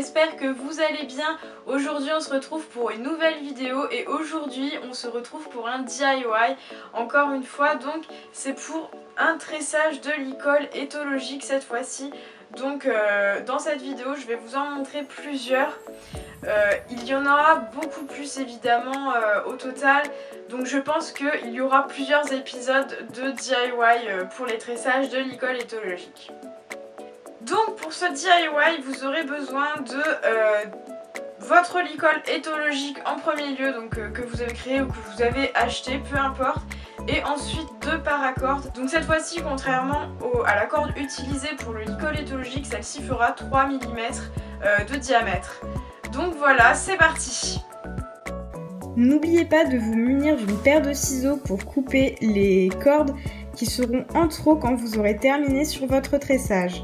j'espère que vous allez bien. Aujourd'hui on se retrouve pour une nouvelle vidéo et aujourd'hui on se retrouve pour un DIY. Encore une fois, donc c'est pour un tressage de licol éthologique cette fois-ci. Donc dans cette vidéo je vais vous en montrer plusieurs. Il y en aura beaucoup plus évidemment au total. Donc je pense qu'il y aura plusieurs épisodes de DIY pour les tressages de licol éthologique. Donc pour ce DIY vous aurez besoin de votre licol éthologique en premier lieu, donc que vous avez créé ou que vous avez acheté, peu importe. Et ensuite deux paracordes. Donc cette fois-ci, contrairement à la corde utilisée pour le licol éthologique, celle-ci fera 3 mm de diamètre. Donc voilà, c'est parti. N'oubliez pas de vous munir d'une paire de ciseaux pour couper les cordes qui seront en trop quand vous aurez terminé sur votre tressage.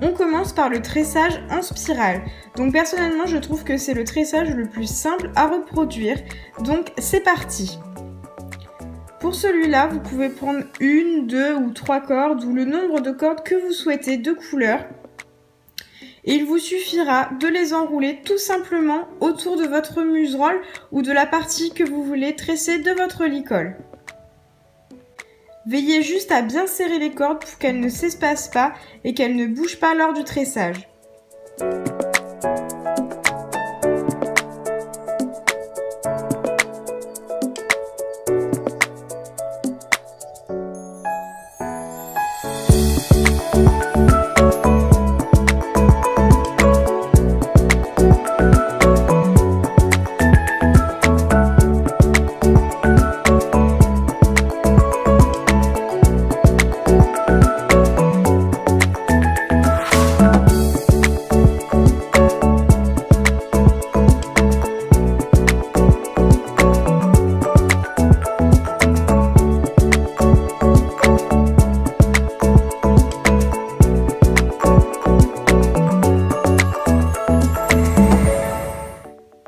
On commence par le tressage en spirale. Donc personnellement, je trouve que c'est le tressage le plus simple à reproduire. Donc c'est parti. Pour celui-là, vous pouvez prendre une, deux ou trois cordes ou le nombre de cordes que vous souhaitez de couleur. Et il vous suffira de les enrouler tout simplement autour de votre muserolle ou de la partie que vous voulez tresser de votre licol. Veillez juste à bien serrer les cordes pour qu'elles ne s'espacent pas et qu'elles ne bougent pas lors du tressage.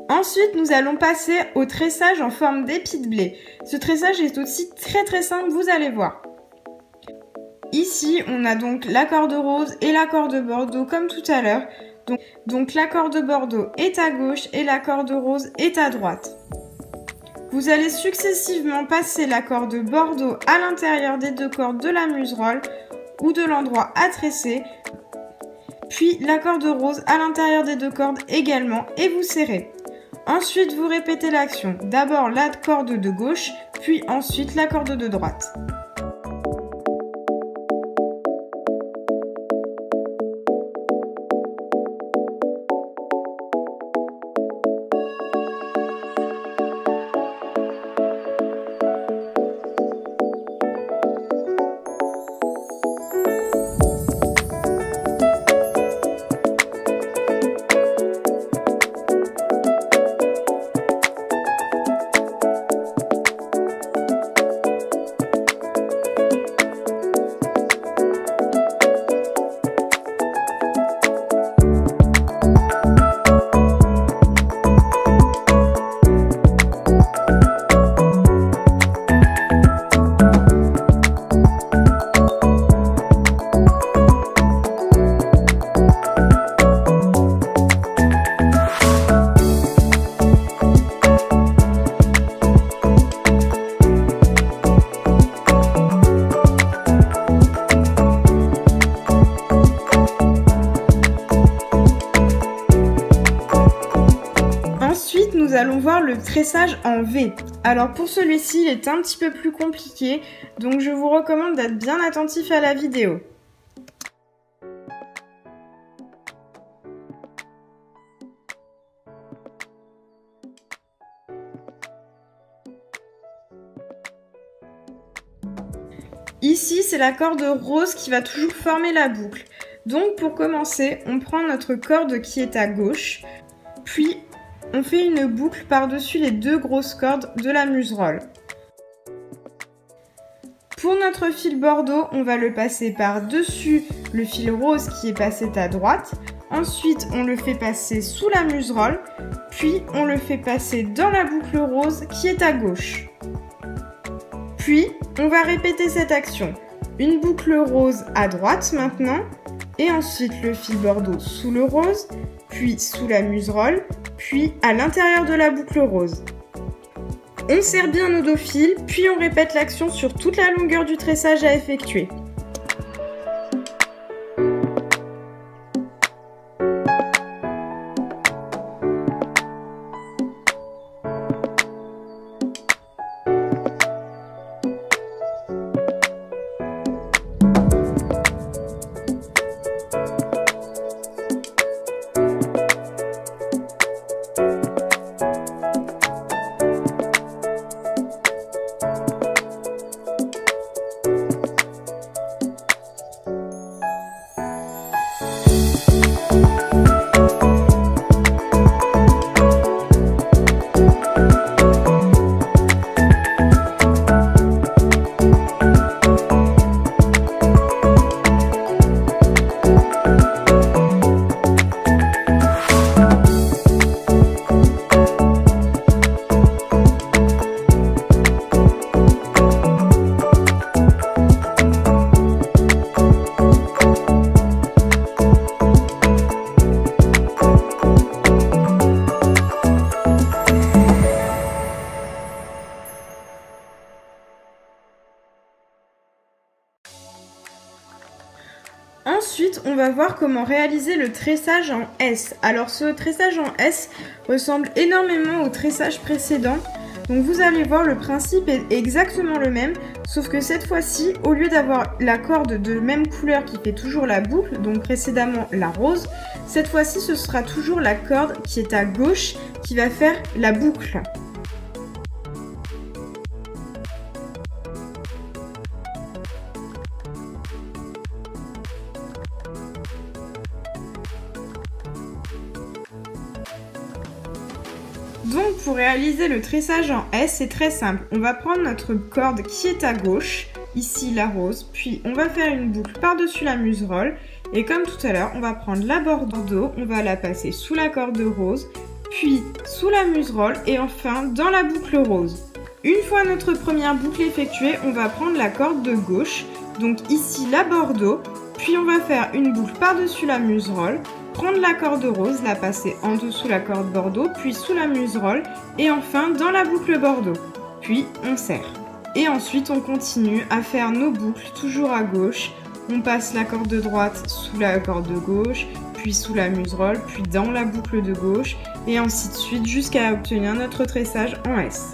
Ensuite, nous allons passer au tressage en forme d'épi de blé. Ce tressage est aussi très simple, vous allez voir. Ici, on a donc la corde rose et la corde bordeaux comme tout à l'heure. Donc la corde bordeaux est à gauche et la corde rose est à droite. Vous allez successivement passer la corde bordeaux à l'intérieur des deux cordes de la muserolle ou de l'endroit à tresser, puis la corde rose à l'intérieur des deux cordes également et vous serrez. Ensuite, vous répétez l'action. D'abord la corde de gauche, puis ensuite la corde de droite. Nous allons voir le tressage en V. Alors pour celui-ci, il est un petit peu plus compliqué, donc je vous recommande d'être bien attentif à la vidéo. Ici, c'est la corde rose qui va toujours former la boucle. Donc pour commencer, on prend notre corde qui est à gauche, puis on fait une boucle par-dessus les deux grosses cordes de la muserolle. Pour notre fil bordeaux, on va le passer par-dessus le fil rose qui est passé à droite. Ensuite, on le fait passer sous la muserolle, puis on le fait passer dans la boucle rose qui est à gauche. Puis, on va répéter cette action. Une boucle rose à droite maintenant, et ensuite le fil bordeaux sous le rose, puis sous la muserolle, puis à l'intérieur de la boucle rose. On serre bien nos deux fils, puis on répète l'action sur toute la longueur du tressage à effectuer. Ensuite, on va voir comment réaliser le tressage en S. Alors ce tressage en S ressemble énormément au tressage précédent. Donc vous allez voir, le principe est exactement le même, sauf que cette fois-ci, au lieu d'avoir la corde de même couleur qui fait toujours la boucle, donc précédemment la rose, cette fois-ci ce sera toujours la corde qui est à gauche qui va faire la boucle. Donc pour réaliser le tressage en S, c'est très simple. On va prendre notre corde qui est à gauche, ici la rose, puis on va faire une boucle par-dessus la muserolle. Et comme tout à l'heure, on va prendre la bordeaux, on va la passer sous la corde rose, puis sous la muserolle et enfin dans la boucle rose. Une fois notre première boucle effectuée, on va prendre la corde de gauche, donc ici la bordeaux, puis on va faire une boucle par-dessus la muserolle, prendre la corde rose, la passer en dessous la corde bordeaux, puis sous la muserolle et enfin dans la boucle bordeaux. Puis on serre. Et ensuite on continue à faire nos boucles toujours à gauche. On passe la corde de droite sous la corde de gauche, puis sous la muserolle, puis dans la boucle de gauche et ainsi de suite jusqu'à obtenir notre tressage en S.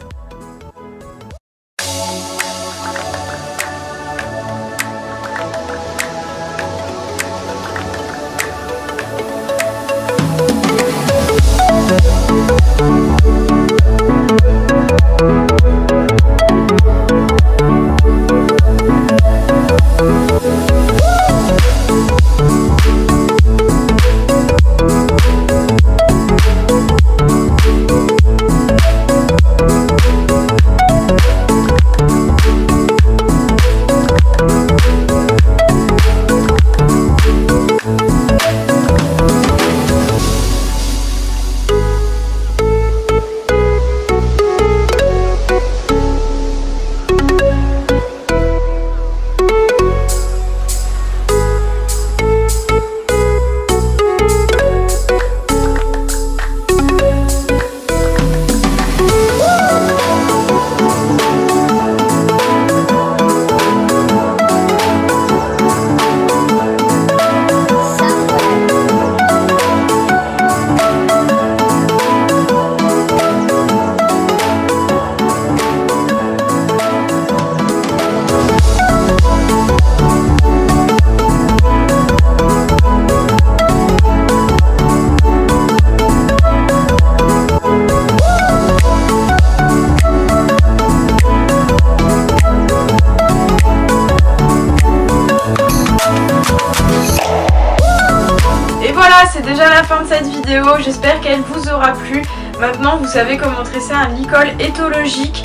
C'est déjà la fin de cette vidéo, j'espère qu'elle vous aura plu. Maintenant vous savez comment tresser un licol éthologique,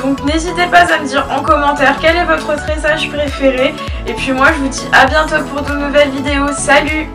donc n'hésitez pas à me dire en commentaire quel est votre tressage préféré. Et puis moi je vous dis à bientôt pour de nouvelles vidéos, salut!